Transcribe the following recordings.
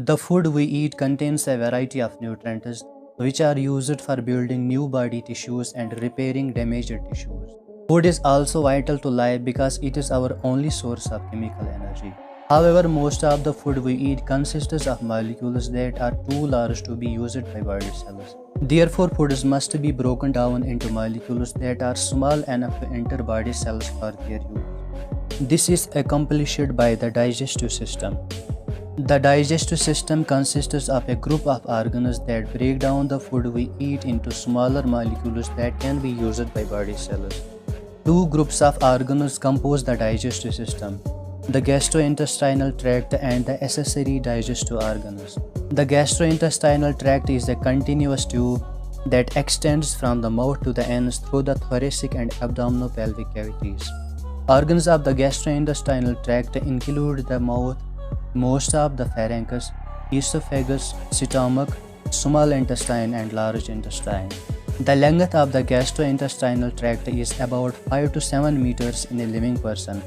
The food we eat contains a variety of nutrients which are used for building new body tissues and repairing damaged tissues. Food is also vital to life because it is our only source of chemical energy. However, most of the food we eat consists of molecules that are too large to be used by body cells. Therefore, foods must be broken down into molecules that are small enough to enter body cells for their use. This is accomplished by the digestive system. The digestive system consists of a group of organs that break down the food we eat into smaller molecules that can be used by body cells. Two groups of organs compose the digestive system: the gastrointestinal tract and the accessory digestive organs. The gastrointestinal tract is a continuous tube that extends from the mouth to the anus through the thoracic and abdominopelvic cavities. Organs of the gastrointestinal tract include the mouth, most of the pharynx, esophagus, stomach, small intestine, and large intestine. The length of the gastrointestinal tract is about 5 to 7 meters in a living person.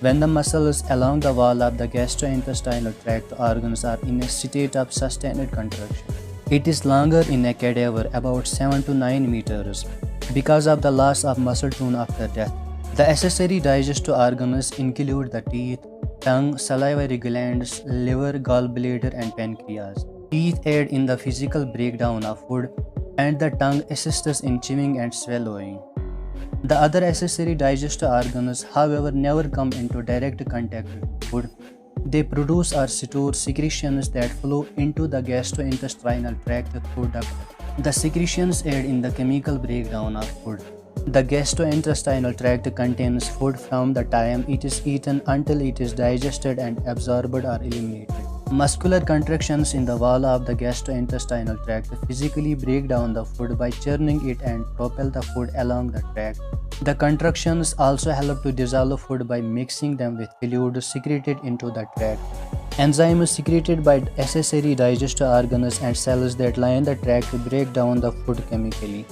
When the muscles along the wall of the gastrointestinal tract organs are in a state of sustained contraction, it is longer in a cadaver, about 7 to 9 meters, because of the loss of muscle tone after death. The accessory digestive organs include the teeth, tongue, salivary glands, liver, gallbladder, and pancreas. Teeth aid in the physical breakdown of food, and the tongue assists in chewing and swallowing. The other accessory digestive organs, however, never come into direct contact with food. They produce or store secretions that flow into the gastrointestinal tract through ducts. The secretions aid in the chemical breakdown of food. The gastrointestinal tract contains food from the time it is eaten until it is digested and absorbed or eliminated. Muscular contractions in the wall of the gastrointestinal tract physically break down the food by churning it and propel the food along the tract. The contractions also help to dissolve food by mixing them with fluid secreted into the tract. Enzymes secreted by accessory digestive organs and cells that line the tract break down the food chemically.